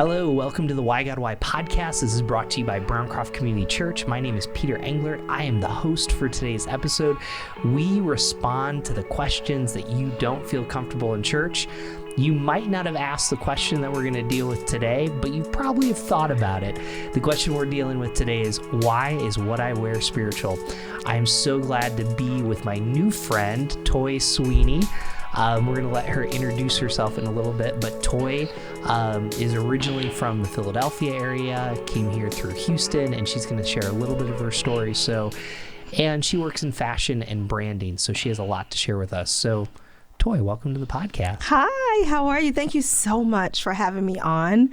Hello, welcome to the Why God Why podcast. This is brought to you by Browncroft Community Church. My name is Peter Englert. I am the host for today's episode. We respond to the questions that you don't feel comfortable in church. You might not have asked the question that we're going to deal with today, but you probably have thought about it. The question we're dealing with today is, why is what I wear spiritual? I am so glad to be with my new friend, Toy Sweeney. We're going to let her introduce herself in a little bit, but Toy is originally from the Philadelphia area, came here through Houston, and she's going to share a little bit of her story. And she works in fashion and branding, so she has a lot to share with us. So, Toy, welcome to the podcast. Hi, how are you? Thank you so much for having me on.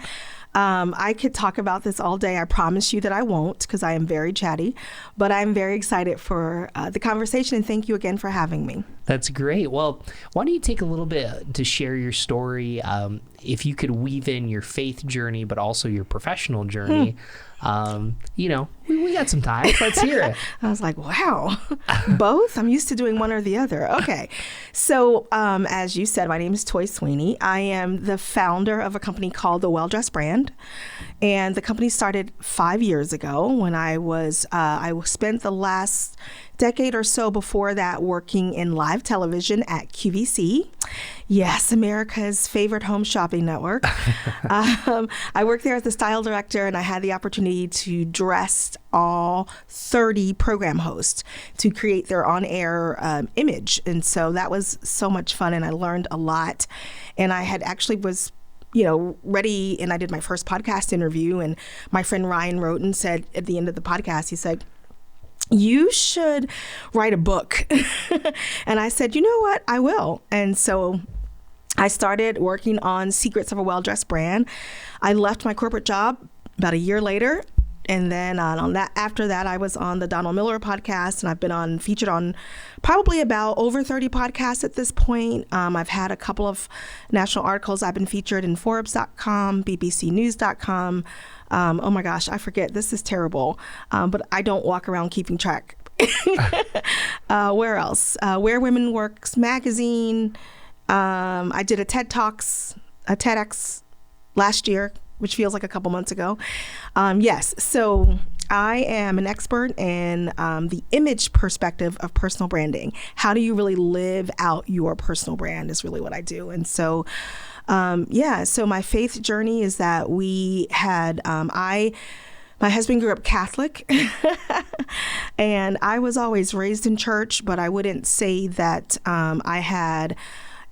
I could talk about this all day. I promise you that I won't, because I am very chatty, but I'm very excited for the conversation, and thank you again for having me. That's great. Well, why don't you take a little bit to share your story, if you could weave in your faith journey, but also your professional journey. We got some time. Let's hear it. I was like, wow, both? I'm used to doing one or the other. Okay. So as you said, my name is Toy Sweeney. I am the founder of a company called The Well Dressed Brand. And the company started 5 years ago when I spent the last decade or so before that working in live television at QVC. Yes, America's favorite home shopping network. I worked there as the style director, and I had the opportunity to dress all 30 program hosts to create their on-air image. And so that was so much fun, and I learned a lot. And I had actually was ready, and I did my first podcast interview, and my friend Ryan wrote and said at the end of the podcast, he said, "You should write a book." And I said, "You know what? I will." And so I started working on Secrets of a Well-Dressed Brand. I left my corporate job about a year later. And then after that, I was on the Donald Miller podcast, and I've been featured on probably about over 30 podcasts at this point. I've had a couple of national articles. I've been featured in Forbes.com, BBCnews.com. Oh my gosh, I forget. This is terrible. But I don't walk around keeping track. Where else? Where Women Works magazine. I did a TEDx last year, which feels like a couple months ago. Yes, so I am an expert in the image perspective of personal branding. How do you really live out your personal brand is really what I do. And so, so my faith journey is that we had, my husband grew up Catholic, and I was always raised in church, but I wouldn't say that I had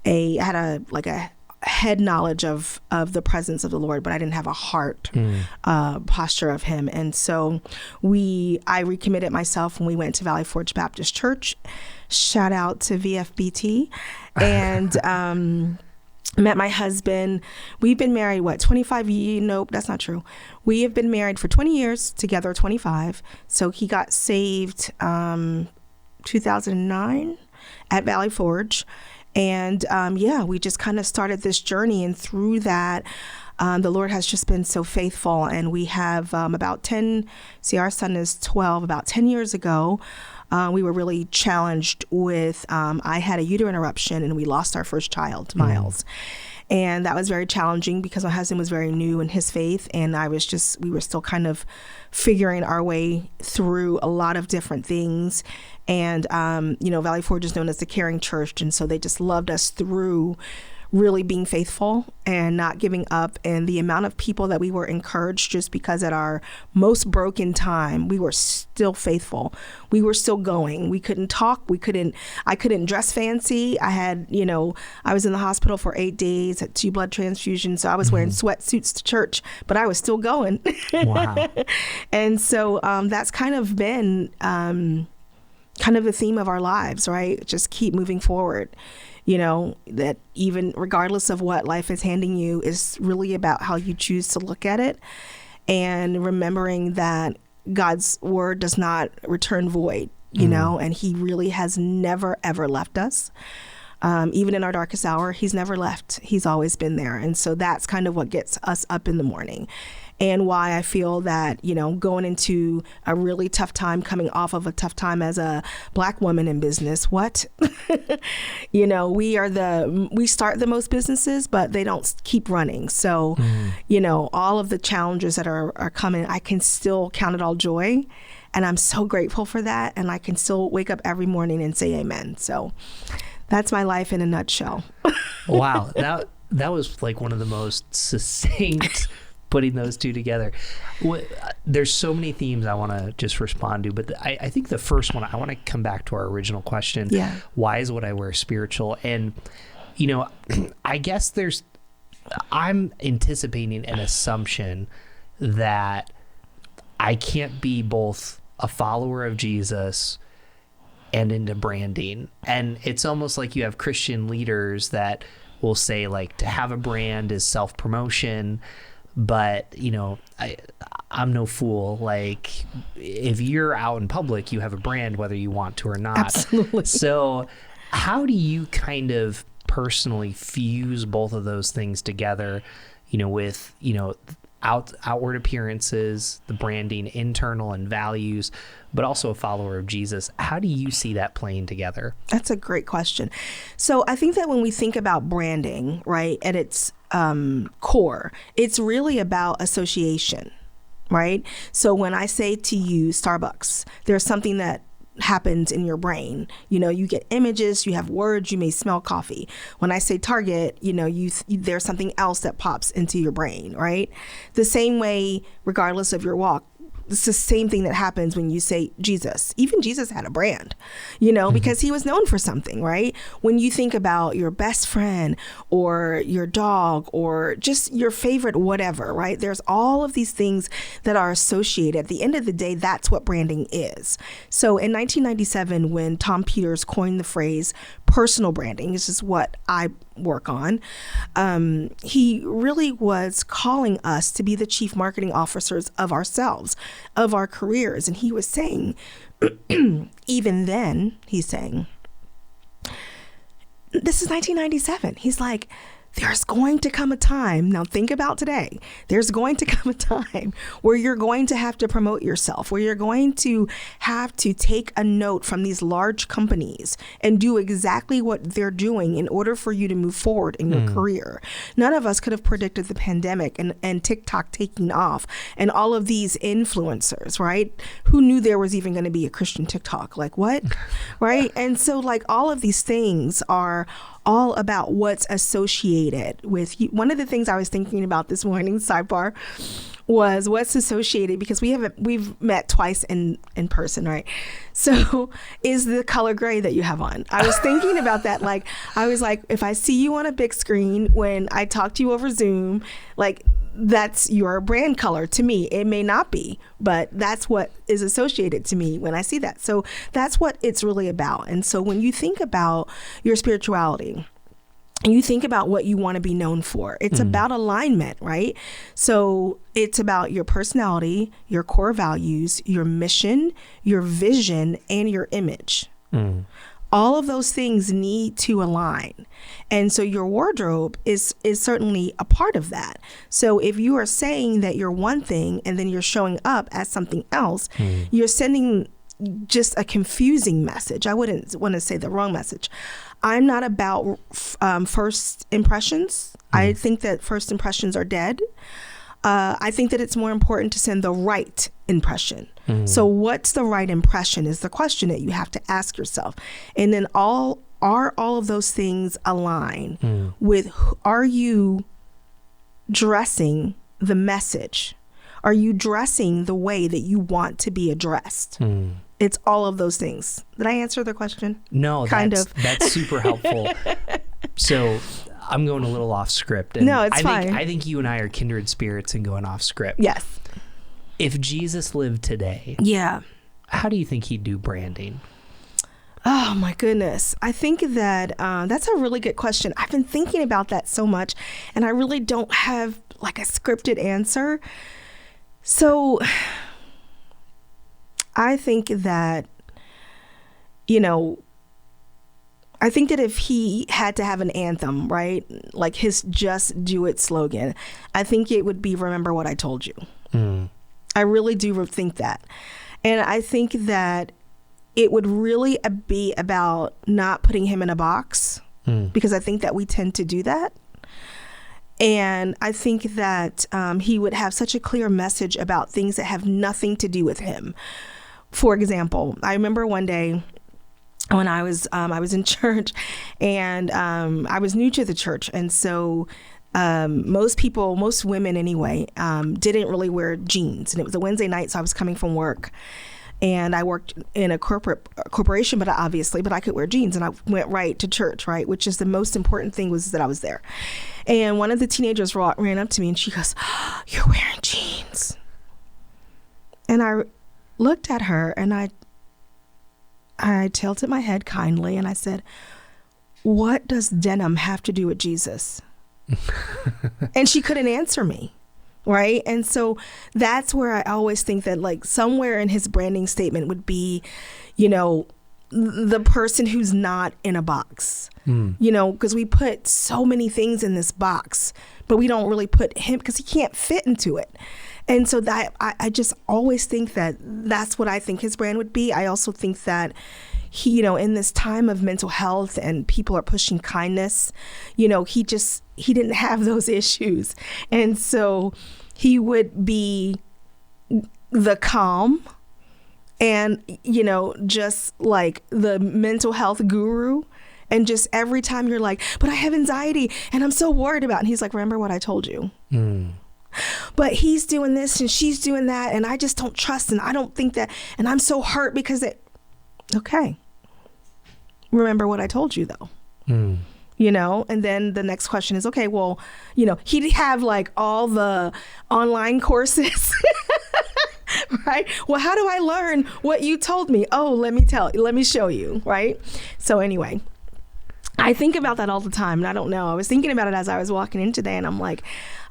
a head knowledge of the presence of the Lord, but I didn't have a heart posture of him. And so I recommitted myself when we went to Valley Forge Baptist Church. Shout out to VFBT. And met my husband. We've been married, 25 years? Nope, that's not true. We have been married for 20 years, together 25. So he got saved 2009 at Valley Forge. And we just kind of started this journey. And through that, the Lord has just been so faithful. And we have our son is 12, about 10 years ago, we were really challenged with, I had a uterine eruption, and we lost our first child, Miles. And that was very challenging because my husband was very new in his faith, and we were still kind of figuring our way through a lot of different things. And, Valley Forge is known as the caring church. And so they just loved us through really being faithful and not giving up. And the amount of people that we were encouraged, just because at our most broken time, we were still faithful. We were still going. We couldn't talk. I couldn't dress fancy. I had, I was in the hospital for 8 days, had 2 blood transfusions. So I was wearing sweatsuits to church, but I was still going. Wow. And so that's kind of been kind of the theme of our lives, right? Just keep moving forward. That even regardless of what life is handing you is really about how you choose to look at it, and remembering that God's word does not return void, and he really has never, ever left us. Even in our darkest hour, he's never left. He's always been there. And so that's kind of what gets us up in the morning. and why I feel that, going into a really tough time, coming off of a tough time as a Black woman in business, we start the most businesses, but they don't keep running. So, all of the challenges that are coming, I can still count it all joy. And I'm so grateful for that. And I can still wake up every morning and say amen. So that's my life in a nutshell. Wow. That was like one of the most succinct putting those two together. There's so many themes I want to just respond to, but I think the first one, I want to come back to our original question. Yeah. Why is what I wear spiritual? And, I guess I'm anticipating an assumption that I can't be both a follower of Jesus and into branding. And it's almost like you have Christian leaders that will say, like, to have a brand is self-promotion, but I'm no fool. Like, if you're out in public, you have a brand whether you want to or not. Absolutely. So how do you kind of personally fuse both of those things together, with outward appearances, the branding, internal and values, but also a follower of Jesus? How do you see that playing together? That's a great question. So I think that when we think about branding, right, at its core, it's really about association, right? So when I say to you Starbucks, there's something that happens in your brain. You get images, you have words, you may smell coffee. When I say Target, there's something else that pops into your brain, right? The same way, regardless of your walk, it's the same thing that happens when you say Jesus. Even Jesus had a brand, because he was known for something, right? When you think about your best friend or your dog or just your favorite whatever, right? There's all of these things that are associated. At the end of the day, that's what branding is. So in 1997, when Tom Peters coined the phrase personal branding, this is what I work on, he really was calling us to be the chief marketing officers of ourselves, of our careers. And he was saying, even then, he's saying, this is 1997. He's like, there's going to come a time, now think about today, there's going to come a time where you're going to have to promote yourself, where you're going to have to take a note from these large companies and do exactly what they're doing in order for you to move forward in your career. None of us could have predicted the pandemic and TikTok taking off and all of these influencers, right? Who knew there was even going to be a Christian TikTok? Like what? Right? And so like all of these things are all about what's associated with you. One of the things I was thinking about this morning, sidebar, was what's associated, because we've met twice in person, right? So is the color gray that you have on. I was thinking about that. Like, I was like, if I see you on a big screen, when I talk to you over Zoom, like, that's your brand color to me. It may not be, but that's what is associated to me when I see that. So that's what it's really about. And so when you think about your spirituality, and you think about what you want to be known for, it's about alignment, right? So it's about your personality, your core values, your mission, your vision, and your image. All of those things need to align. And so your wardrobe is certainly a part of that. So if you are saying that you're one thing and then you're showing up as something else, you're sending just a confusing message. I wouldn't want to say the wrong message. I'm not about first impressions. I think that first impressions are dead. I think that it's more important to send the right impression. So what's the right impression is the question that you have to ask yourself. And then are all of those things align with, are you dressing the message? Are you dressing the way that you want to be addressed? It's all of those things. Did I answer the question? No, that's super helpful. So I'm going a little off script. And no, it's fine. I think you and I are kindred spirits in going off script. Yes. If Jesus lived today, how do you think he'd do branding? Oh my goodness. I think that that's a really good question. I've been thinking about that so much, and I really don't have like a scripted answer. So I think that, I think that if he had to have an anthem, right, like his Just Do It slogan, I think it would be Remember What I Told You. I really do think that. And I think that it would really be about not putting him in a box, because I think that we tend to do that. And I think that he would have such a clear message about things that have nothing to do with him. For example, I remember one day when I was in church, and I was new to the church, and so most women anyway, didn't really wear jeans, and it was a Wednesday night, so I was coming from work. And I worked in a corporation, but I could wear jeans, and I went right to church, right? Which is the most important thing, was that I was there. And one of the teenagers ran up to me, and she goes, "Oh, you're wearing jeans." And I looked at her, and I tilted my head kindly, and I said, "What does denim have to do with Jesus?" And she couldn't answer me. Right. And so that's where I always think that, like, somewhere in his branding statement would be, the person who's not in a box, because we put so many things in this box, but we don't really put him, because he can't fit into it. And so that I just always think that that's what I think his brand would be. I also think that he, in this time of mental health and people are pushing kindness, he didn't have those issues. And so he would be the calm and, just like the mental health guru. And just every time you're like, "But I have anxiety and I'm so worried about," and he's like, "Remember what I told you." But he's doing this and she's doing that, and I just don't trust, and I don't think that, and I'm so hurt because okay. Remember what I told you, though. And then the next question is, okay, well, he'd have like all the online courses, right? Well, how do I learn what you told me? Oh, let me show you, right? So anyway, I think about that all the time, and I don't know. I was thinking about it as I was walking in today, and I'm like,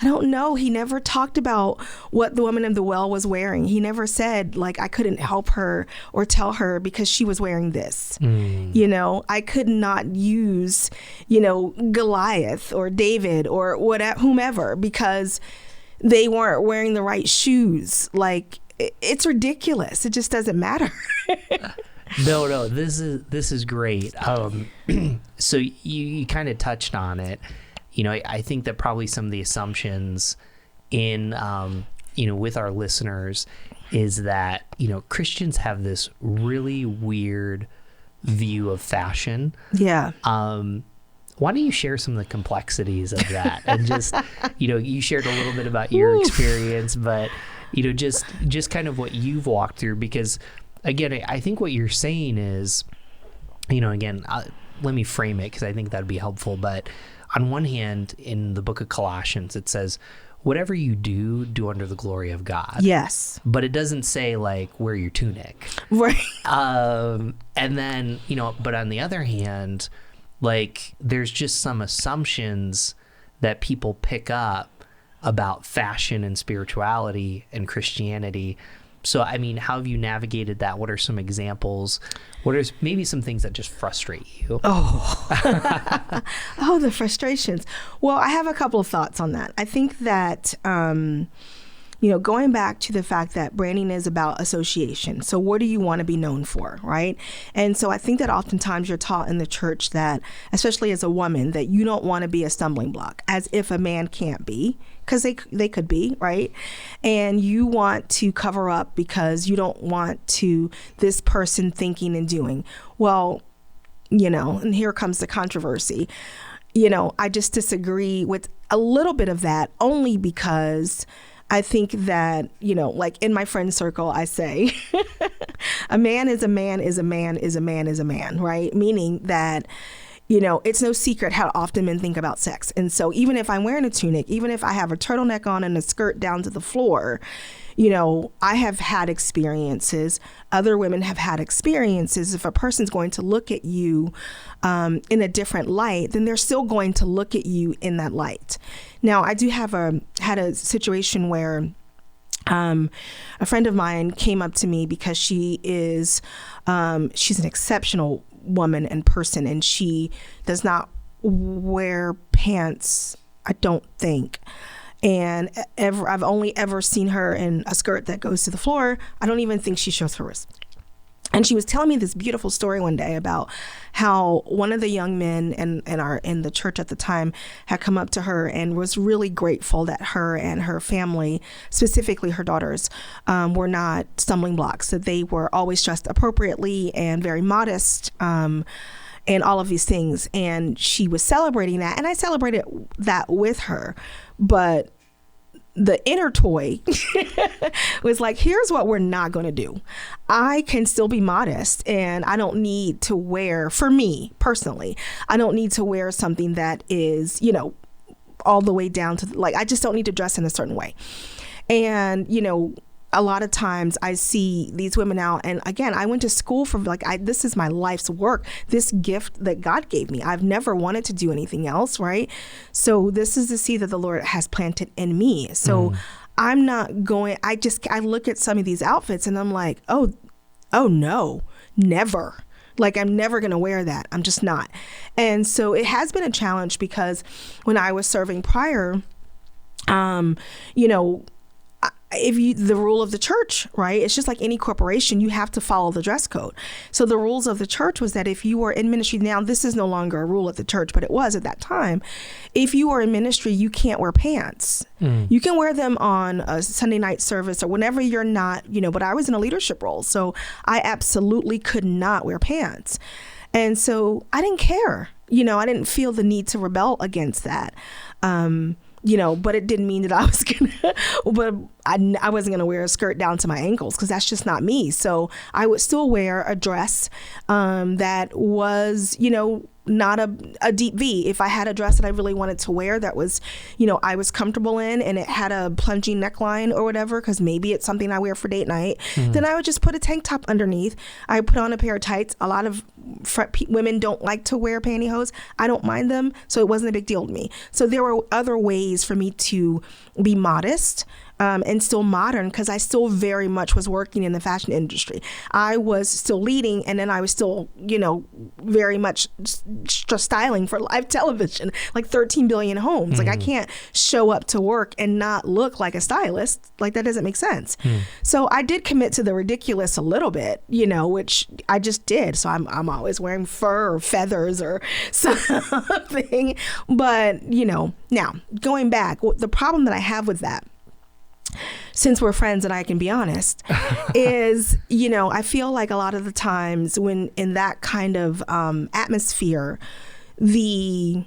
I don't know. He never talked about what the woman at the well was wearing. He never said, like, I couldn't help her or tell her because she was wearing this. I could not use, Goliath or David or whomever because they weren't wearing the right shoes. Like, it's ridiculous. It just doesn't matter. No, this is great. So you kind of touched on it. I think that probably some of the assumptions in, with our listeners is that, Christians have this really weird view of fashion. Yeah. Why don't you share some of the complexities of that? And just, you shared a little bit about your experience, but, just kind of what you've walked through, because again, I think what you're saying is, again, let me frame it because I think that'd be helpful. But on one hand, in the book of Colossians, it says, whatever you do under the glory of God. Yes. But it doesn't say, like, wear your tunic. Right. And then, but on the other hand, like, there's just some assumptions that people pick up about fashion and spirituality and Christianity. So, I mean, how have you navigated that? What are some examples? What are maybe some things that just frustrate you? Oh, the frustrations. Well, I have a couple of thoughts on that. I think that, going back to the fact that branding is about association. So what do you want to be known for, right? And so I think that oftentimes you're taught in the church that, especially as a woman, that you don't want to be a stumbling block, as if a man can't be, because they could be, right? And you want to cover up because you don't want this person thinking and doing. Well, and here comes the controversy. I just disagree with a little bit of that, only because I think that, like in my friend circle, I say, a man is a man is a man is a man is a man, right? Meaning that, it's no secret how often men think about sex. And so even if I'm wearing a tunic, even if I have a turtleneck on and a skirt down to the floor, I have had experiences, other women have had experiences. If a person's going to look at you in a different light, then they're still going to look at you in that light. Now, I do had a situation where a friend of mine came up to me because she's an exceptional woman and person, and she does not wear pants, I don't think. And I've only ever seen her in a skirt that goes to the floor. I don't even think she shows her wrist. And she was telling me this beautiful story one day about how one of the young men in the church at the time had come up to her and was really grateful that her and her family, specifically her daughters, were not stumbling blocks, that they were always dressed appropriately and very modest, and all of these things. And she was celebrating that, and I celebrated that with her. But the inner toy was like, here's what we're not going to do. I can still be modest, and I don't need to wear, for me personally, I don't need to wear something that is, all the way down to, I just don't need to dress in a certain way. And, a lot of times I see these women out, and again, I went to school for this is my life's work, this gift that God gave me. I've never wanted to do anything else, right? So this is the seed that the Lord has planted in me. So I'm not going, I look at some of these outfits and I'm like, oh no, never. I'm never going to wear that. I'm just not. And so it has been a challenge because when I was serving prior, the rule of the church, right? It's just like any corporation, you have to follow the dress code. So the rules of the church was that if you were in ministry, now this is no longer a rule at the church, but it was at that time. If you were in ministry, you can't wear pants. You can wear them on a Sunday night service or whenever you're not, but I was in a leadership role. So I absolutely could not wear pants. And so I didn't care. I didn't feel the need to rebel against that. But it didn't mean that I was I wasn't going to wear a skirt down to my ankles because that's just not me. So I would still wear a dress that was, not a deep V. If I had a dress that I really wanted to wear that was, I was comfortable in and it had a plunging neckline or whatever, because maybe it's something I wear for date night, then I would just put a tank top underneath. I put on a pair of tights. A lot of women don't like to wear pantyhose. I don't mind them. So it wasn't a big deal to me. So there were other ways for me to be modest and still modern, because I still very much was working in the fashion industry. I was still leading, and then I was still, very much styling for live television, like 13 billion homes. I can't show up to work and not look like a stylist. That doesn't make sense. So I did commit to the ridiculous a little bit, which I just did. So I'm always wearing fur or feathers or something. But, now going back, the problem that I have with that, since we're friends and I can be honest, is, I feel like a lot of the times when in that kind of atmosphere, the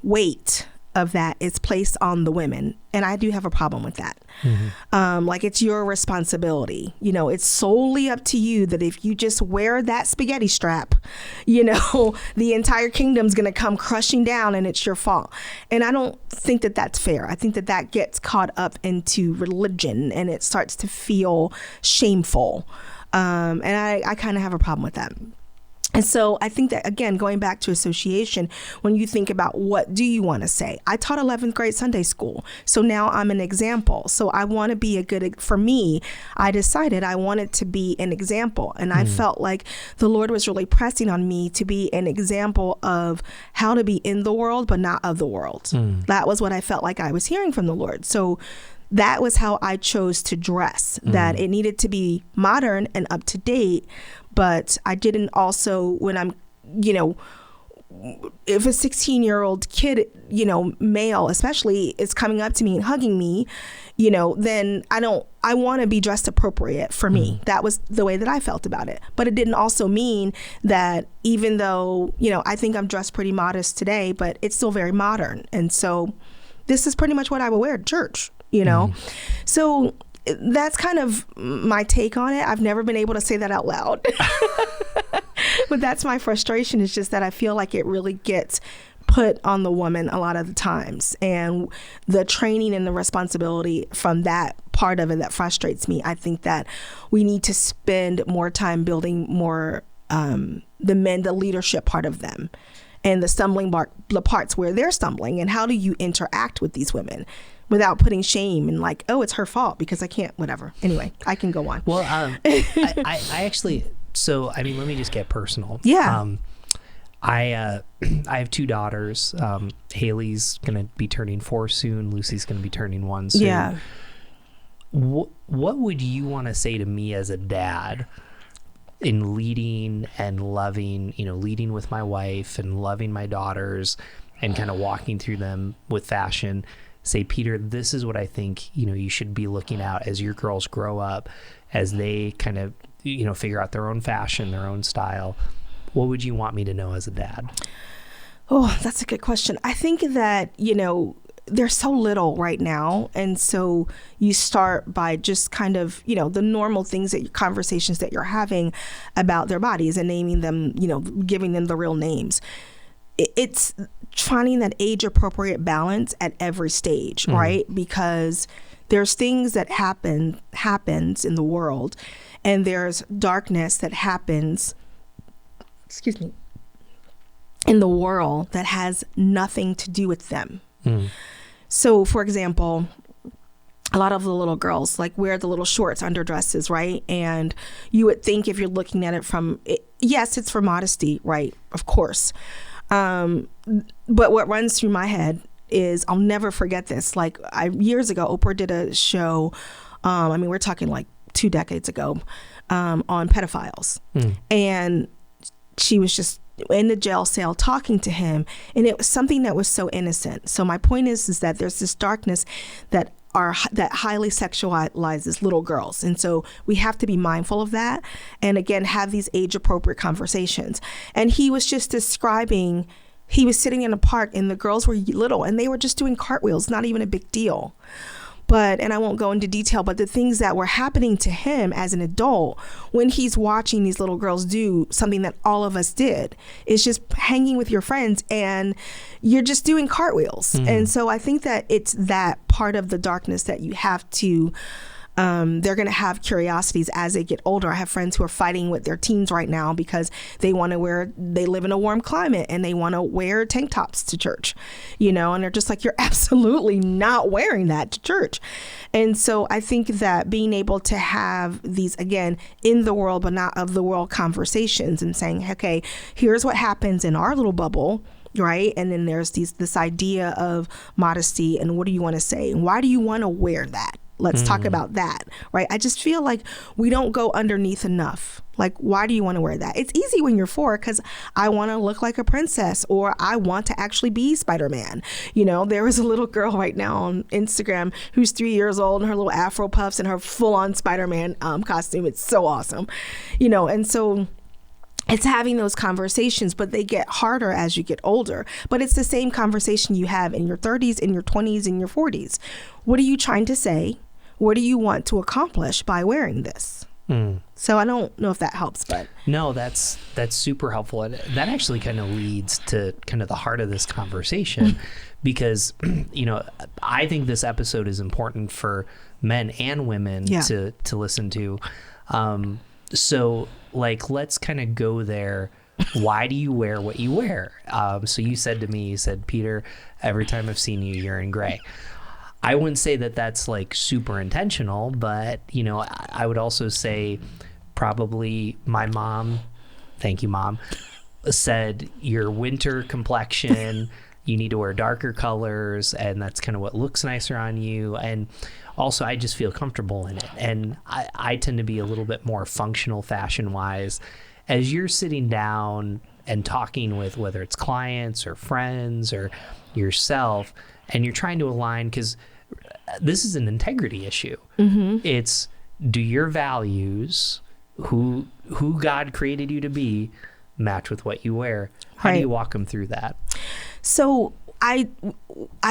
weight of that is placed on the women. And I do have a problem with that. It's your responsibility. It's solely up to you that if you just wear that spaghetti strap, the entire kingdom's going to come crushing down and it's your fault. And I don't think that that's fair. I think that that gets caught up into religion and it starts to feel shameful. And I kind of have a problem with that. And so I think that, again, going back to association, when you think about what do you want to say? I taught 11th grade Sunday school. So now I'm an example. So I want to be for me, I decided I wanted to be an example. And I felt like the Lord was really pressing on me to be an example of how to be in the world, but not of the world. That was what I felt like I was hearing from the Lord. So that was how I chose to dress, that it needed to be modern and up to date. But I didn't also, when I'm, if a 16-year-old kid, male especially, is coming up to me and hugging me, then I want to be dressed appropriate for me. That was the way that I felt about it. But it didn't also mean that even though, I think I'm dressed pretty modest today, but it's still very modern. And so this is pretty much what I would wear to church, So that's kind of my take on it. I've never been able to say that out loud. But that's my frustration, is just that I feel like it really gets put on the woman a lot of the times. And the training and the responsibility from that part of it that frustrates me. I think that we need to spend more time building more the men, the leadership part of them, and the stumbling the parts where they're stumbling, and how do you interact with these women without putting shame and it's her fault because I can't, whatever. Anyway, I can go on. Well, I actually, So, I mean, let me just get personal. Yeah. I have 2 daughters. Haley's going to be turning 4 soon. Lucy's going to be turning 1 soon. Yeah. What would you want to say to me as a dad in leading and loving, leading with my wife and loving my daughters and kind of walking through them with fashion? Say, Peter, this is what I think, you should be looking at as your girls grow up, as they kind of, figure out their own fashion, their own style. What would you want me to know as a dad? Oh, that's a good question. I think that, there's so little right now. And so you start by just kind of, the normal things conversations that you're having about their bodies and naming them, giving them the real names. It's finding that age appropriate balance at every stage, right? Because there's things that happens in the world, and there's darkness that happens, in the world that has nothing to do with them. So, for example, a lot of the little girls wear the little shorts, underdresses, right? And you would think, if you're looking at it yes, it's for modesty, right? Of course. But what runs through my head is, I'll never forget this. Years ago, Oprah did a show. We're talking 2 decades ago, on pedophiles. And she was just in the jail cell talking to him, and it was something that was so innocent. So my point is that there's this darkness that highly sexualizes little girls, and so we have to be mindful of that, and again, have these age appropriate conversations. And he was just describing, he was sitting in a park and the girls were little and they were just doing cartwheels, not even a big deal. And I won't go into detail, but the things that were happening to him as an adult when he's watching these little girls do something that all of us did, is just hanging with your friends and you're just doing cartwheels. And so I think that it's that part of the darkness that you have to, they're going to have curiosities as they get older. I have friends who are fighting with their teens right now because they live in a warm climate and they want to wear tank tops to church, and they're just like, you're absolutely not wearing that to church. And so I think that being able to have these, again, in the world, but not of the world conversations, and saying, okay, here's what happens in our little bubble. Right. And then there's this idea of modesty, and what do you want to say? And why do you want to wear that? Let's talk about that, right? I just feel like we don't go underneath enough. Why do you want to wear that? It's easy when you're 4 because I want to look like a princess, or I want to actually be Spider-Man. There is a little girl right now on Instagram who's 3 years old, and her little Afro puffs and her full-on Spider-Man costume. It's so awesome, and so it's having those conversations, but they get harder as you get older. But it's the same conversation you have in your 30s, in your 20s, in your 40s. What are you trying to say? What do you want to accomplish by wearing this? So I don't know if that helps, but no, that's super helpful. And that actually kind of leads to kind of the heart of this conversation, because, I think this episode is important for men and women to listen to. So let's kind of go there. Why do you wear what you wear? So you said to me, Peter, every time I've seen you, you're in gray. I wouldn't say that that's super intentional, but, I would also say probably my mom, thank you, Mom, said your winter complexion, you need to wear darker colors, and that's kind of what looks nicer on you. And also, I just feel comfortable in it. And I tend to be a little bit more functional fashion-wise. As you're sitting down and talking with, whether it's clients or friends or yourself, and you're trying to align, because this is an integrity issue. It's, do your values, who God created you to be, match with what you wear? How do you walk them through that? So I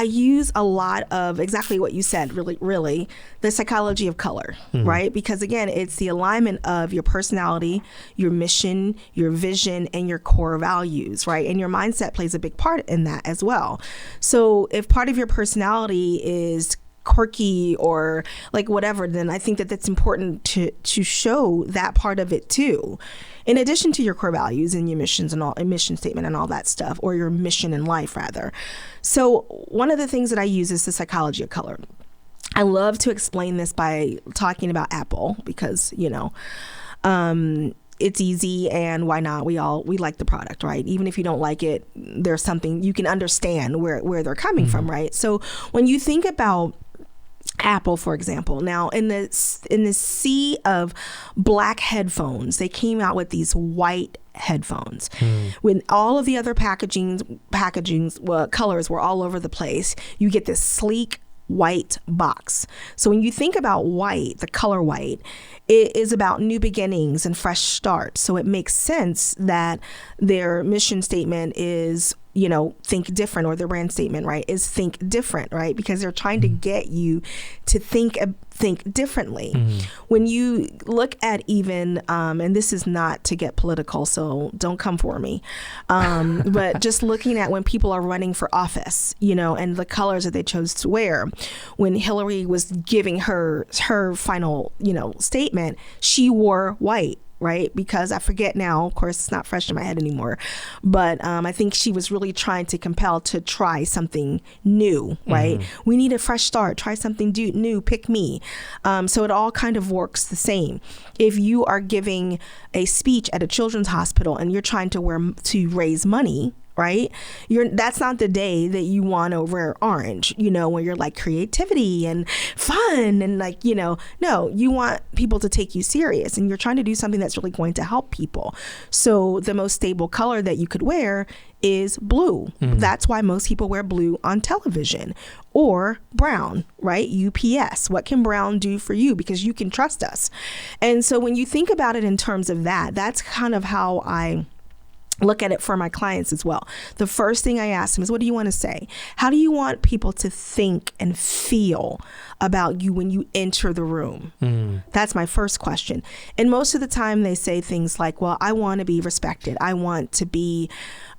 use a lot of exactly what you said, really, the psychology of color, right? Because again, it's the alignment of your personality, your mission, your vision, and your core values, right? And your mindset plays a big part in that as well. So if part of your personality is quirky or whatever, then I think that that's important to show that part of it too, in addition to your core values and your missions and mission statement and all that stuff, or your mission in life rather. So one of the things that I use is the psychology of color. I love to explain this by talking about Apple, because it's easy, and why not? We like the product, right? Even if you don't like it, there's something you can understand where they're coming from, right? So when you think about Apple, for example, now in the sea of black headphones, they came out with these white headphones. When all of the other packagings colors were all over the place, you get this sleek white box. So when you think about white, the color white, it is about new beginnings and fresh starts. So it makes sense that their mission statement is, think different, or their brand statement, right, is think different, right? Because they're trying to get you to think differently. When you look at even, and this is not to get political, so don't come for me, but just looking at when people are running for office, and the colors that they chose to wear. When Hillary was giving her final, statement, she wore white. Right? Because I forget now, of course, it's not fresh in my head anymore. But I think she was really trying to compel to try something new, right? We need a fresh start. Try something new. Pick me. So it all kind of works the same. If you are giving a speech at a children's hospital and you're trying to raise money, right? That's not the day that you want to wear orange, when you're like creativity and fun and no, you want people to take you serious, and you're trying to do something that's really going to help people. So the most stable color that you could wear is blue. That's why most people wear blue on television, or brown, right? UPS. What can brown do for you? Because you can trust us. And so when you think about it in terms of that, that's kind of how I look at it for my clients as well. The first thing I ask them is, what do you want to say? How do you want people to think and feel about you when you enter the room? That's my first question. And most of the time they say things like, well, I want to be respected. I want to be,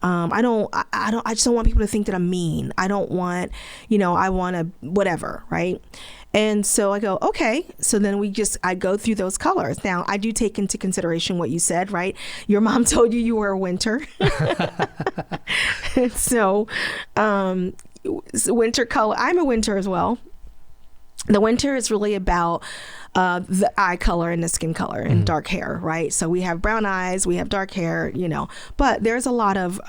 I just don't want people to think that I'm mean. I don't want, I want to whatever, right? And so I go, okay. So then I go through those colors. Now, I do take into consideration what you said, right? Your mom told you were a winter. So winter color, I'm a winter as well. The winter is really about the eye color and the skin color and dark hair, right? So we have brown eyes, we have dark hair, but there's a lot of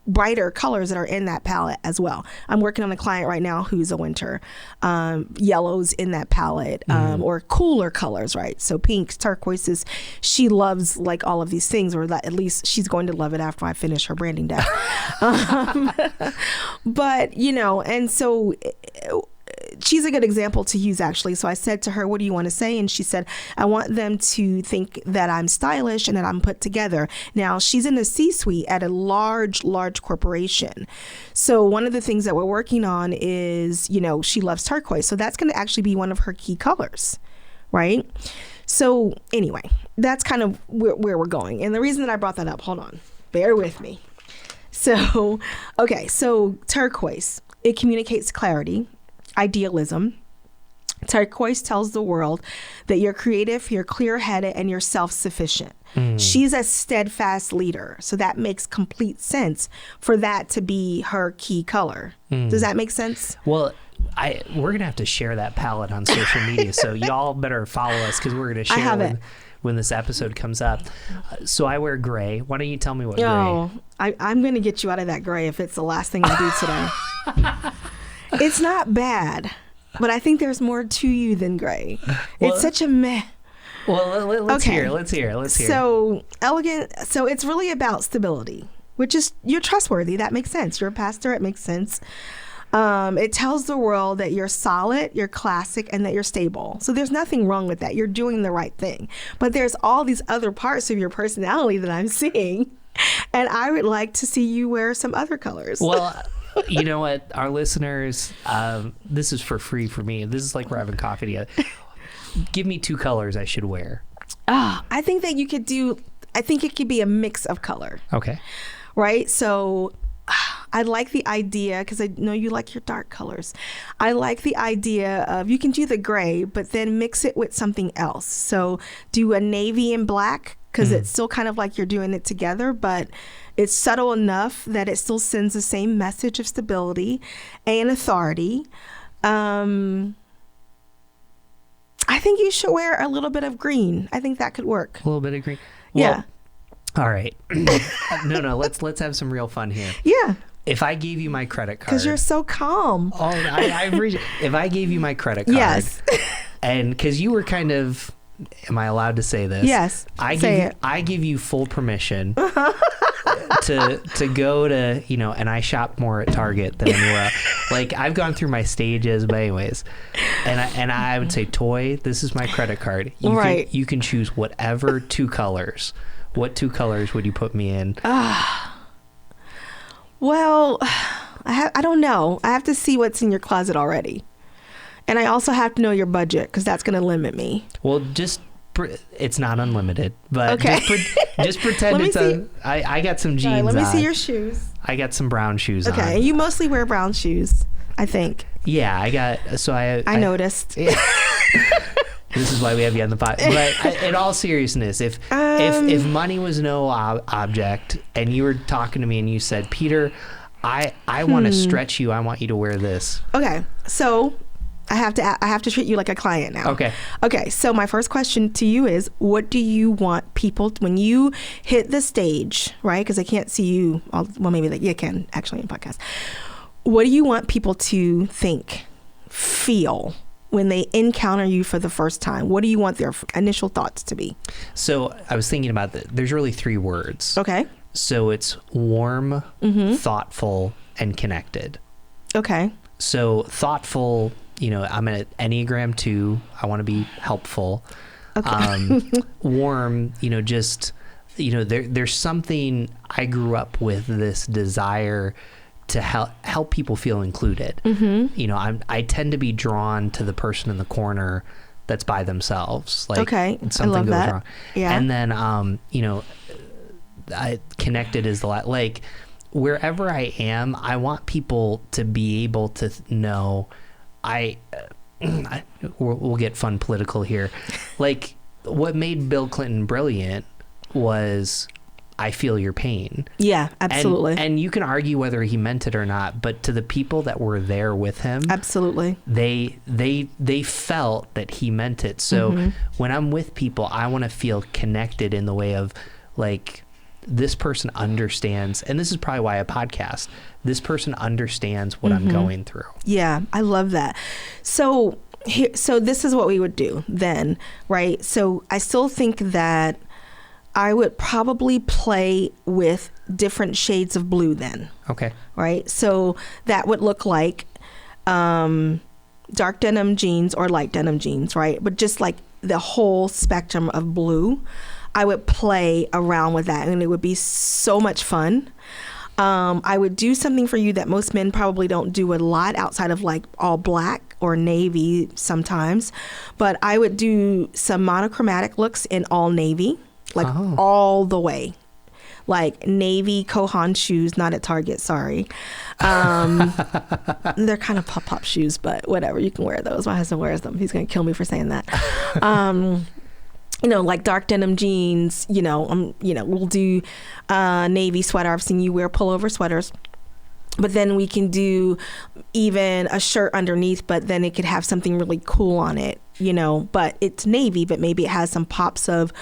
brighter colors that are in that palette as well. I'm working on a client right now who's a winter. Yellows in that palette, or cooler colors, right? So pinks, turquoises. She loves like all of these things, or at least she's going to love it after I finish her branding deck. But, and so she's a good example to use, actually. So I said to her, what do you want to say? And she said, I want them to think that I'm stylish and that I'm put together. Now, she's in the C-suite at a large corporation. So one of the things that we're working on is, she loves turquoise. So that's going to actually be one of her key colors, right? So anyway, that's kind of where we're going. And the reason that I brought that up, hold on, bear with me. So, okay, so turquoise, it communicates clarity, idealism. Turquoise tells the world that you're creative, you're clear-headed, and you're self-sufficient. She's a steadfast leader. So that makes complete sense for that to be her key color. Does that make sense? Well, we're going to have to share that palette on social media. So y'all better follow us, because we're going to share when this episode comes up. So I wear gray. Why don't you tell me what gray? I'm going to get you out of that gray if it's the last thing I do today. It's not bad, but I think there's more to you than gray. Well, it's such a meh. Well, let's hear. So elegant. So it's really about stability, which is you're trustworthy. That makes sense. You're a pastor. It makes sense. It tells the world that you're solid, you're classic, and that you're stable. So there's nothing wrong with that. You're doing the right thing. But there's all these other parts of your personality that I'm seeing, and I would like to see you wear some other colors. Well, you know what, our listeners, this is for free for me. This is like we're having coffee together. Give me 2 colors I should wear. I think that I think it could be a mix of color. Okay. Right? So I like the idea, because I know you like your dark colors. I like the idea of, you can do the gray, but then mix it with something else. So do a navy and black, because it's still kind of like you're doing it together, but it's subtle enough that it still sends the same message of stability and authority. I I think you should wear a little bit of green. I think that could work. A little bit of green. Yeah. All right. No. Let's have some real fun here. Yeah. If I gave you my credit card, Because you're so calm. oh, I appreciate. If I gave you my credit card, Yes. and because you were kind of, am I allowed to say this? Yes. I give you full permission to go to, and I shop more at Target than anywhere else. Like, I've gone through my stages, but anyways, and I would say, Toy, this is my credit card. You can choose whatever 2 colors. What 2 colors would you put me in? Well, I don't know. I have to see what's in your closet already. And I also have to know your budget because that's going to limit me. Well, it's not unlimited, but okay. just pretend it's I got some jeans. Right, let me on. see your shoes. I got some brown shoes on. Okay, and you mostly wear brown shoes, I think. Yeah, I noticed. Yeah. This is why we have you on the pod. But in all seriousness, if money was no object and you were talking to me and you said, Peter, I want to stretch you. I want you to wear this. Okay, so I have to treat you like a client now. Okay. So my first question to you is, what do you want people when you hit the stage, right? Because I can't see you. Well, maybe you can actually in podcast. What do you want people to think, feel when they encounter you for the first time? What do you want their initial thoughts to be? So I was thinking about that. There's really 3 words. Okay. So it's warm, thoughtful, and connected. Okay. So thoughtful, I'm an Enneagram 2. I want to be helpful. Okay. Warm, there's something, I grew up with this desire to help people feel included. I tend to be drawn to the person in the corner that's by themselves. Like, okay, something I love goes that. wrong. Yeah. And then, connected is like wherever I am, I want people to be able to know. We'll get fun political here. Like, what made Bill Clinton brilliant was, I feel your pain. Yeah, absolutely. And you can argue whether he meant it or not, but to the people that were there with him, absolutely, they felt that he meant it. So when I'm with people, I want to feel connected in the way of, like, this person understands, and this is probably why I podcast. This person understands what I'm going through. Yeah, I love that. So this is what we would do then, right? So I still think that I would probably play with different shades of blue then. Okay. Right? So that would look like dark denim jeans or light denim jeans, right? But just like the whole spectrum of blue, I would play around with that, and it would be so much fun. I would do something for you that most men probably don't do a lot outside of like all black or navy sometimes, but I would do some monochromatic looks in all navy. Like all the way, like navy Kohan shoes, not at Target, sorry. They're kind of pop shoes, but whatever, you can wear those. My husband wears them. He's gonna kill me for saying that. Like dark denim jeans. We'll do navy sweater. I've seen you wear pullover sweaters. But then we can do even a shirt underneath, but then it could have something really cool on it, but it's navy, but maybe it has some pops of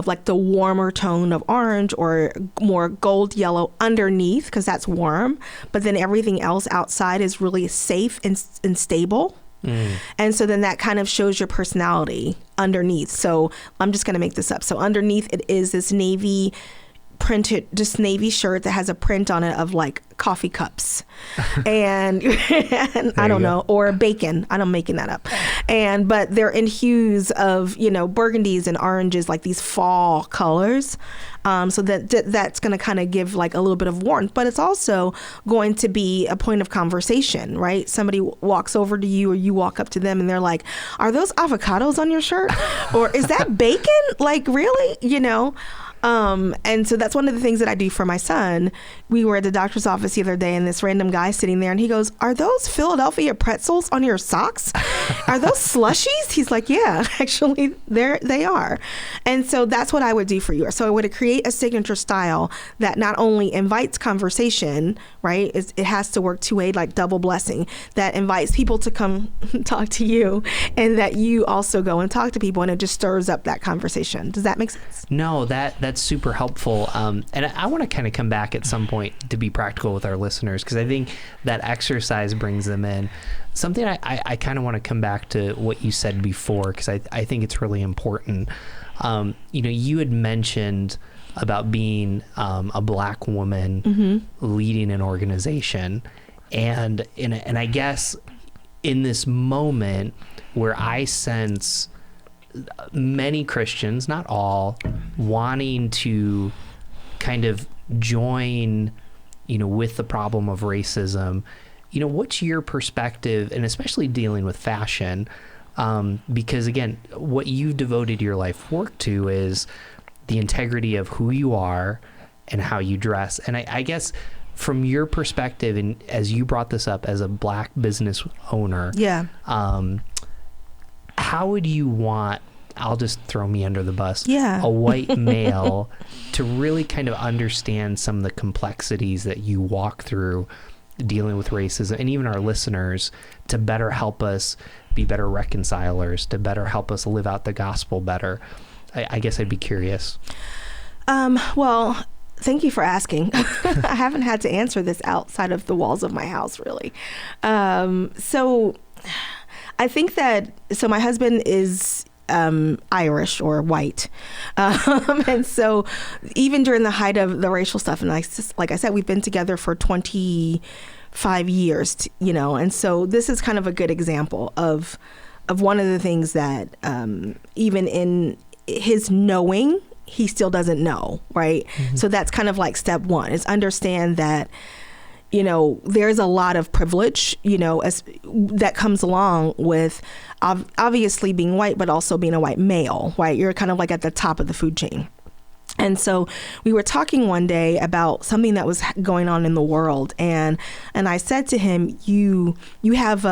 like the warmer tone of orange or more gold yellow underneath, because that's warm, but then everything else outside is really safe and stable. And so then that kind of shows your personality underneath. So I'm just going to make this up. So underneath it is this navy printed, just navy shirt that has a print on it of like coffee cups and I don't know, or bacon. I'm making that up. But they're in hues of, burgundies and oranges, like these fall colors. So that's going to kind of give like a little bit of warmth, but it's also going to be a point of conversation, right? Somebody walks over to you or you walk up to them and they're like, are those avocados on your shirt? Or is that bacon? Like, really? And so that's one of the things that I do for my son. We were at the doctor's office the other day, and this random guy sitting there, and he goes, "Are those Philadelphia pretzels on your socks? Are those slushies?" He's like, "Yeah, actually, they are." And so that's what I would do for you. So I would create a signature style that not only invites conversation, right? It has to work two-way, like double blessing, that invites people to come talk to you, and that you also go and talk to people, and it just stirs up that conversation. Does that make sense? No, that's super helpful. And I want to kind of come back at some point to be practical with our listeners, because I think that exercise brings them in. Something I kind of want to come back to what you said before, because I think it's really important. You had mentioned about being a Black woman leading an organization. And I guess in this moment where I sense many Christians, not all, wanting to kind of join, with the problem of racism, what's your perspective, and especially dealing with fashion? Because again, what you've devoted your life work to is the integrity of who you are and how you dress. And I guess from your perspective, and as you brought this up as a Black business owner, how would you want, I'll just throw me under the bus, a white male to really kind of understand some of the complexities that you walk through dealing with racism, and even our listeners, to better help us be better reconcilers, to better help us live out the gospel better? I guess I'd be curious. Well, thank you for asking. I haven't had to answer this outside of the walls of my house, really. So I think that, my husband is Irish or white. And so even during the height of the racial stuff, and like I said, we've been together for 25 years, and so this is kind of a good example of one of the things that even in his knowing, he still doesn't know, right? Mm-hmm. So that's kind of like step one, is understand that, there's a lot of privilege, that comes along with obviously being white, but also being a white male, right? You're kind of like at the top of the food chain. And so we were talking one day about something that was going on in the world. And I said to him, you have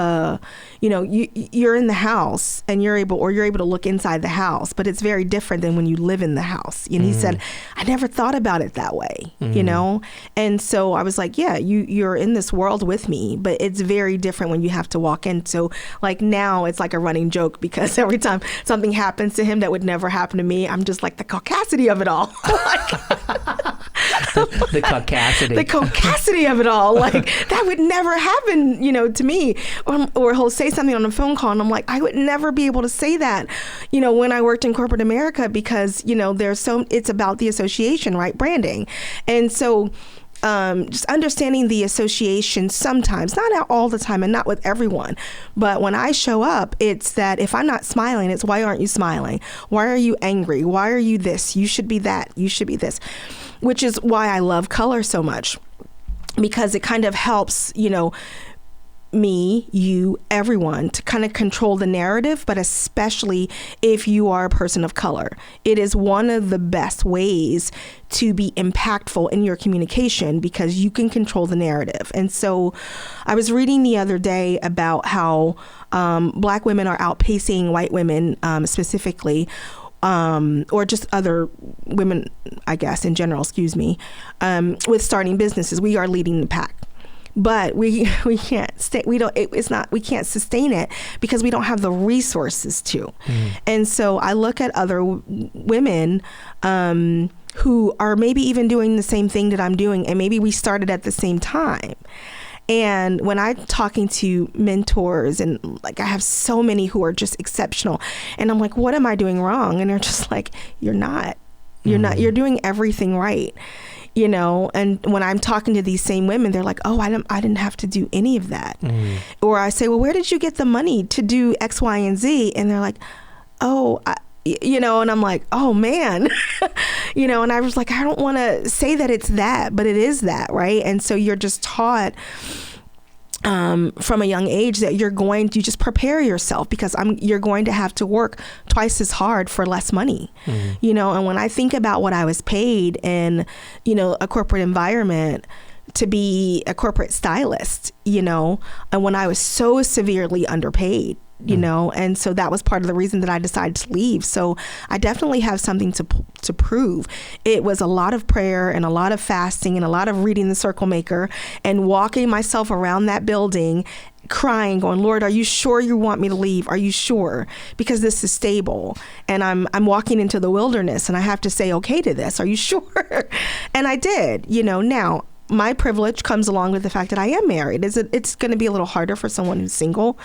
you're in the house and you're able to look inside the house, but it's very different than when you live in the house. And he said, I never thought about it that way, And so I was like, yeah, you're in this world with me, but it's very different when you have to walk in. So like now it's like a running joke, because every time something happens to him that would never happen to me, I'm just like, the caucasity of it all. The caucasity. The caucasity of it all. Like, that would never happen, to me. Or he'll say something on a phone call, and I'm like, I would never be able to say that, when I worked in corporate America, because, it's about the association, right? Branding. And so just understanding the association sometimes, not all the time and not with everyone, but when I show up, it's that if I'm not smiling, it's why aren't you smiling? Why are you angry? Why are you this? You should be that. You should be this, which is why I love color so much, because it kind of helps, me, you, everyone to kind of control the narrative, but especially if you are a person of color. It is one of the best ways to be impactful in your communication, because you can control the narrative. And so I was reading the other day about how Black women are outpacing white women specifically, or just other women, I guess, in general, with starting businesses. We are leading the pack. But we can't stay. We can't sustain it because we don't have the resources to. And so I look at other women who are maybe even doing the same thing that I'm doing, and maybe we started at the same time. And when I'm talking to mentors, and like I have so many who are just exceptional, and I'm like, what am I doing wrong? And they're just like, you're not. You're doing everything right. And when I'm talking to these same women, they're like, oh, I didn't have to do any of that. Or I say, well, where did you get the money to do X, Y, and Z? And they're like, oh, and I'm like, oh man, and I was like, I don't want to say that it's that, but it is that. Right. And so you're just taught from a young age that you just prepare yourself because you're going to have to work twice as hard for less money, and when I think about what I was paid in, a corporate environment to be a corporate stylist, and when I was so severely underpaid, and so that was part of the reason that I decided to leave. So I definitely have something to prove. It was a lot of prayer and a lot of fasting and a lot of reading the Circle Maker and walking myself around that building crying, going, Lord, are you sure you want me to leave? Are you sure? Because this is stable and I'm walking into the wilderness and I have to say okay to this. Are you sure? And I did, now my privilege comes along with the fact that I am married. It's going to be a little harder for someone who's single,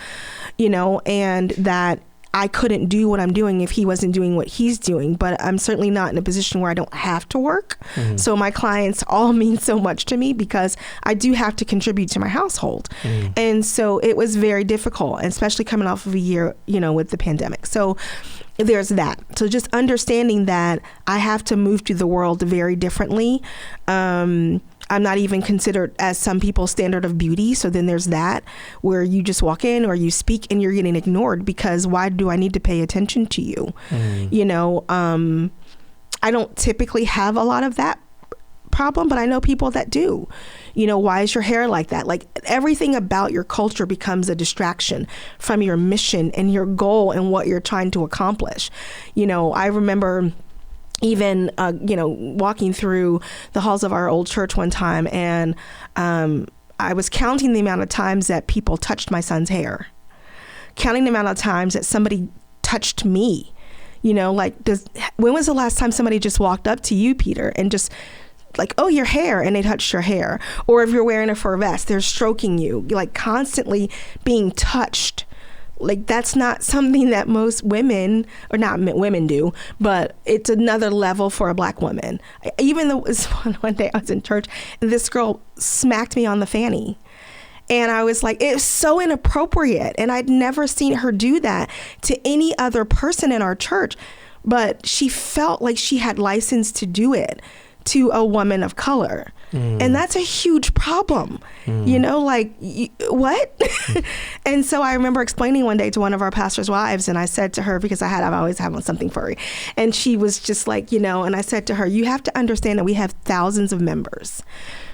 and that I couldn't do what I'm doing if he wasn't doing what he's doing. But I'm certainly not in a position where I don't have to work. So my clients all mean so much to me because I do have to contribute to my household. And so it was very difficult, especially coming off of a year, with the pandemic. So there's that. So just understanding that I have to move through the world very differently. I'm not even considered as some people's standard of beauty. So then there's that where you just walk in or you speak and you're getting ignored because why do I need to pay attention to you? I don't typically have a lot of that problem, but I know people that do. Why is your hair like that? Like everything about your culture becomes a distraction from your mission and your goal and what you're trying to accomplish. I remember even, walking through the halls of our old church one time and I was counting the amount of times that people touched my son's hair, counting the amount of times that somebody touched me, when was the last time somebody just walked up to you, Peter, and just like, oh, your hair, and they touched your hair? Or if you're wearing a fur vest, they're stroking you, like constantly being touched. Like that's not something that most women, or not women do, but it's another level for a Black woman. Even though it was one day I was in church and this girl smacked me on the fanny. And I was like, it's so inappropriate. And I'd never seen her do that to any other person in our church, but she felt like she had license to do it to a woman of color. And that's a huge problem, what? And so I remember explaining one day to one of our pastor's wives, and I said to her, because I've always had something furry, and she was just like, and I said to her, you have to understand that we have thousands of members.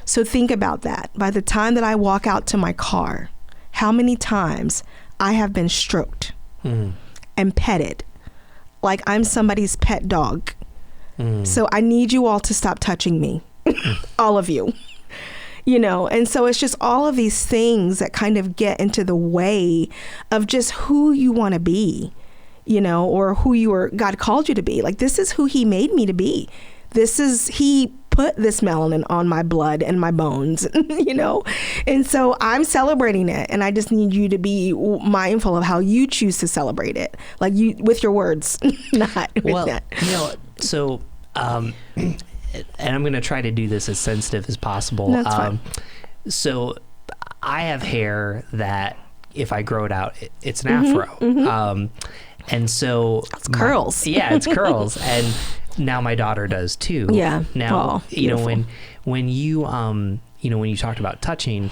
So think about that. By the time that I walk out to my car, how many times I have been stroked and petted like I'm somebody's pet dog. So I need you all to stop touching me. All of you, and so it's just all of these things that kind of get into the way of just who you want to be, or who God called you to be. Like, this is who he made me to be. He put this melanin on my blood and my bones, and so I'm celebrating it. And I just need you to be mindful of how you choose to celebrate it, like with your words, not with that. So, and I'm going to try to do this as sensitive as possible. That's fine. So I have hair that if I grow it out, it's an afro. And so it's curls. It's curls. And now my daughter does too. Yeah. Now, when you, when you talked about touching,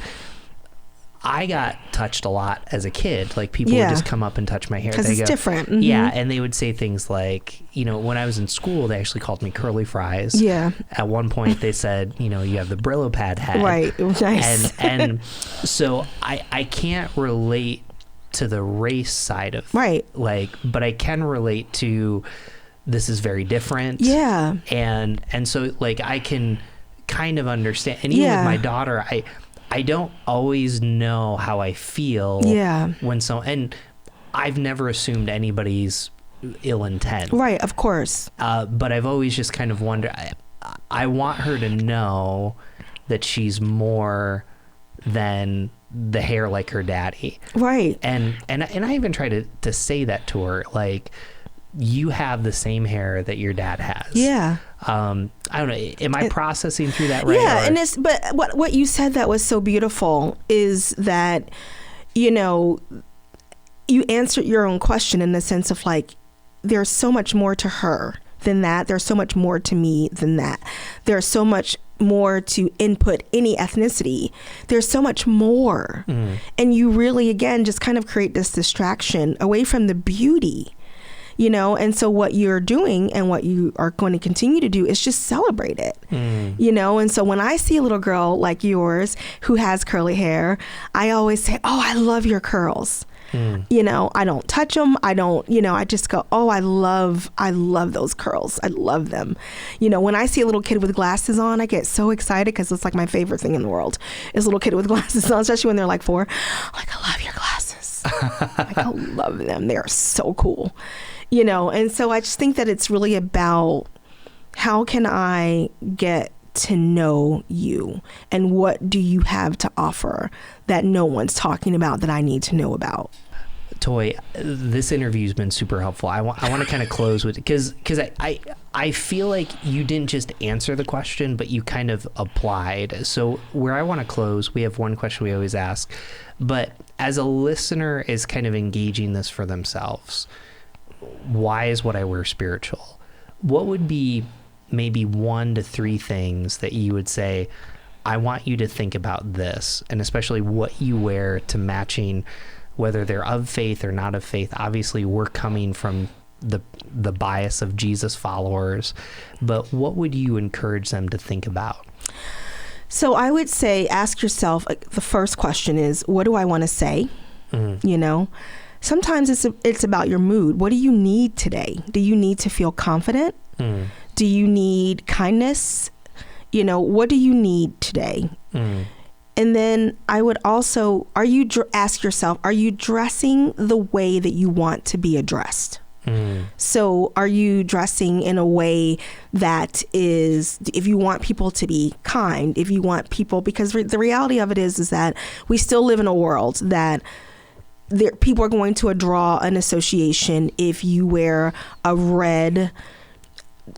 I got touched a lot as a kid. Like people would just come up and touch my hair. Because it's different. Yeah. And they would say things like, when I was in school, they actually called me curly fries. Yeah. At one point they said, you have the Brillo pad head. Right. Nice. And so I can't relate to the race side of but I can relate to this is very different. Yeah. And so I can kind of understand. And even with my daughter, I don't always know how I feel when and I've never assumed anybody's ill intent. Right, of course. But I've always just kind of wondered, I want her to know that she's more than the hair like her daddy. Right. And I even try to say that to her, like, you have the same hair that your dad has. Yeah. I don't know. Am I processing through that right? Yeah. And but what you said that was so beautiful is that, you answered your own question in the sense of like, there's so much more to her than that. There's so much more to me than that. There's so much more to input any ethnicity. There's so much more. And you really, again, just kind of create this distraction away from the beauty, you know? And so what you're doing and what you are going to continue to do is just celebrate it, you know? And so when I see a little girl like yours who has curly hair, I always say, oh, I love your curls. You know, I don't touch them. I don't, you know, I just go, oh, I love those curls. I love them. You know, when I see a little kid with glasses on, I get so excited because it's like my favorite thing in the world is a little kid with glasses on, especially when they're like 4. I'm like, I love your glasses. Like, I love them. They are so cool, you know? And so I just think that it's really about how can I get to know you and what do you have to offer that no one's talking about that I need to know about. Toy, this interview's been super helpful. I want to kind of close with, because I feel like you didn't just answer the question, but you kind of applied. So where I want to close, we have one question we always ask, but as a listener is kind of engaging this for themselves, why is what I wear spiritual? What would be maybe 1 to 3 things that you would say, I want you to think about this, and especially what you wear to matching, whether they're of faith or not of faith. Obviously, we're coming from the bias of Jesus followers, but what would you encourage them to think about? So I would say, ask yourself, the first question is, what do I want to say? You know, sometimes it's about your mood. What do you need today? Do you need to feel confident? Do you need kindness? You know, what do you need today? And then I would also, ask yourself, are you dressing the way that you want to be addressed? So are you dressing in a way that is, if you want people to be kind, if you want people, because the reality of it is that we still live in a world that people are going to draw an association if you wear a red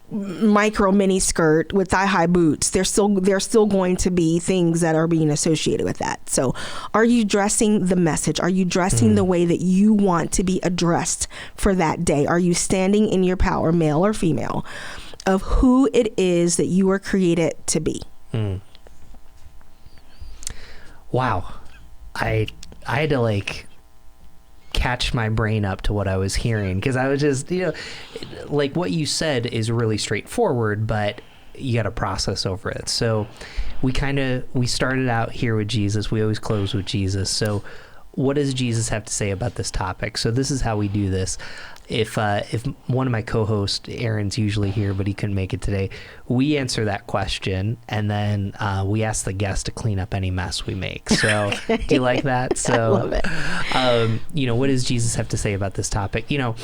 micro mini skirt with thigh-high boots. There's still going to be things that are being associated with that. So are you dressing the message? Are you dressing the way that you want to be addressed for that day? Are you standing in your power, male or female, of who it is that you were created to be? Wow. I had to catch my brain up to what I was hearing, because I was just, you know, like what you said is really straightforward, but you got to process over it. So we started out here with Jesus. We always close with Jesus. So what does Jesus have to say about this topic? So this is how we do this. If one of my co-hosts, Aaron's usually here, but he couldn't make it today, we answer that question, and then we ask the guest to clean up any mess we make. So do you like that? So I love it. You know, what does Jesus have to say about this topic? You know,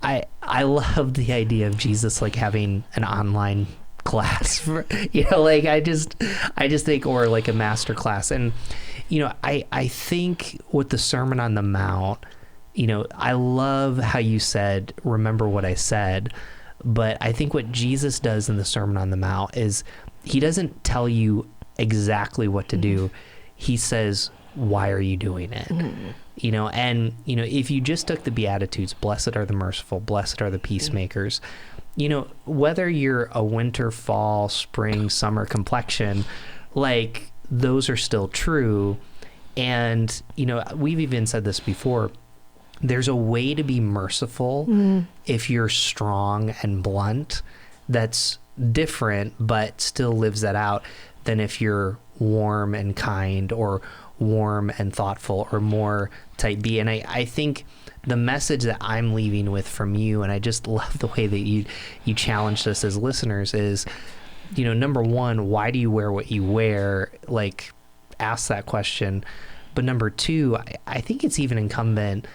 I love the idea of Jesus having an online class for, you know, I just think, or a master class. And you know, I think with the Sermon on the Mount, you know, I love how you said, remember what I said, but I think what Jesus does in the Sermon on the Mount is he doesn't tell you exactly what to do. He says, why are you doing it? You know, and, you know, if you just took the Beatitudes, blessed are the merciful, blessed are the peacemakers, you know, whether you're a winter, fall, spring, summer complexion, those are still true. And, you know, we've even said this before, there's a way to be merciful if you're strong and blunt that's different, but still lives that out, than if you're warm and kind, or warm and thoughtful, or more type B. And I think the message that I'm leaving with from you, and I just love the way that you challenged us as listeners, is, you know, number one, why do you wear what you wear? Ask that question. But number two, I think it's even incumbent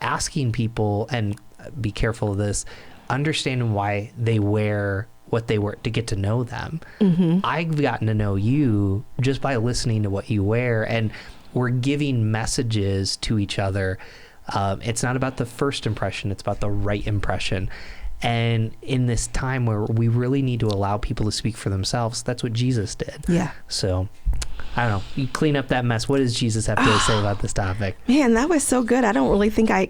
asking people, and be careful of this, understanding why they wear what they wear, to get to know them. I've gotten to know you just by listening to what you wear, and we're giving messages to each other. It's not about the first impression, it's about the right impression. And in this time where we really need to allow people to speak for themselves, that's what Jesus did. Yeah. So I don't know. You clean up that mess. What does Jesus have to say about this topic? Man, that was so good. I don't really think No,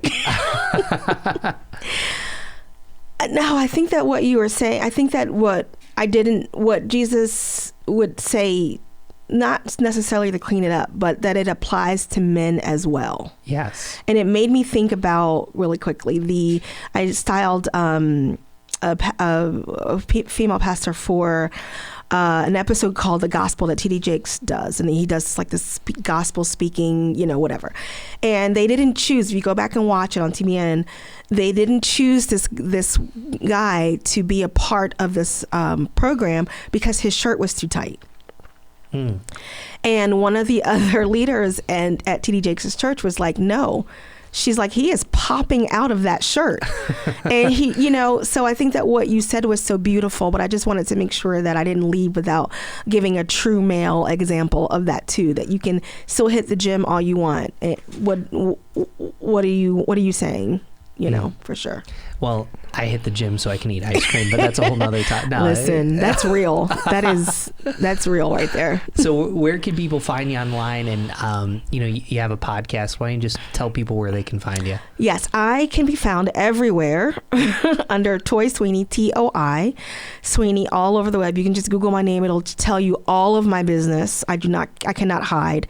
I think that what you were saying, I think that what I didn't, what Jesus would say, not necessarily to clean it up, but that it applies to men as well. Yes. And it made me think about, really quickly, I styled a female pastor for an episode called The Gospel that T.D. Jakes does. And he does like this gospel speaking, whatever. And they didn't choose, if you go back and watch it on TBN, they didn't choose this guy to be a part of this program because his shirt was too tight. And one of the other leaders at T.D. Jakes' church was like, no. She's like, he is popping out of that shirt. And he, so I think that what you said was so beautiful, but I just wanted to make sure that I didn't leave without giving a true male example of that too, that you can still hit the gym all you want. What are you saying? For sure. Well, I hit the gym so I can eat ice cream, but that's a whole nother time. No, listen, that's real. That's real right there. So where can people find you online? And, you have a podcast. Why don't you just tell people where they can find you? Yes, I can be found everywhere under Toi Sweeney, Toi Sweeney, all over the web. You can just Google my name. It'll tell you all of my business. I cannot hide.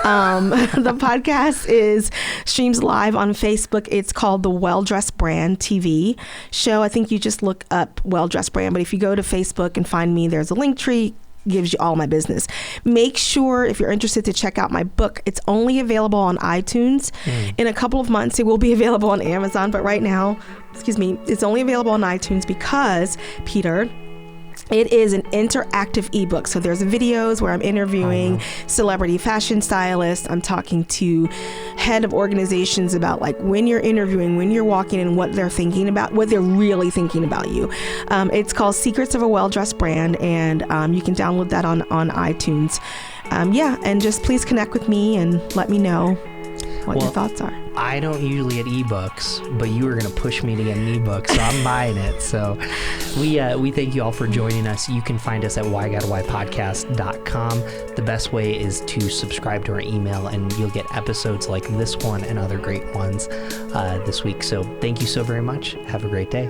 The podcast streams live on Facebook. It's called the Well Dressed Brand TV show. I think you just look up Well Dressed Brand, but if you go to Facebook and find me, there's a link tree, gives you all my business. Make sure, if you're interested, to check out my book. It's only available on iTunes. In a couple of months it will be available on Amazon, but right now, it's only available on iTunes because, Peter, it is an interactive ebook. So there's videos where I'm interviewing celebrity fashion stylists. I'm talking to head of organizations about like when you're interviewing, when you're walking in, what they're thinking about, what they're really thinking about you. It's called Secrets of a Well-Dressed Brand, and you can download that on iTunes. And just please connect with me and let me know what your thoughts are. I don't usually get ebooks, but you were going to push me to get an ebook, so I'm buying it. So we thank you all for joining us. You can find us at whygottawhypodcast.com. The best way is to subscribe to our email, and you'll get episodes like this one and other great ones this week. So thank you so very much. Have a great day.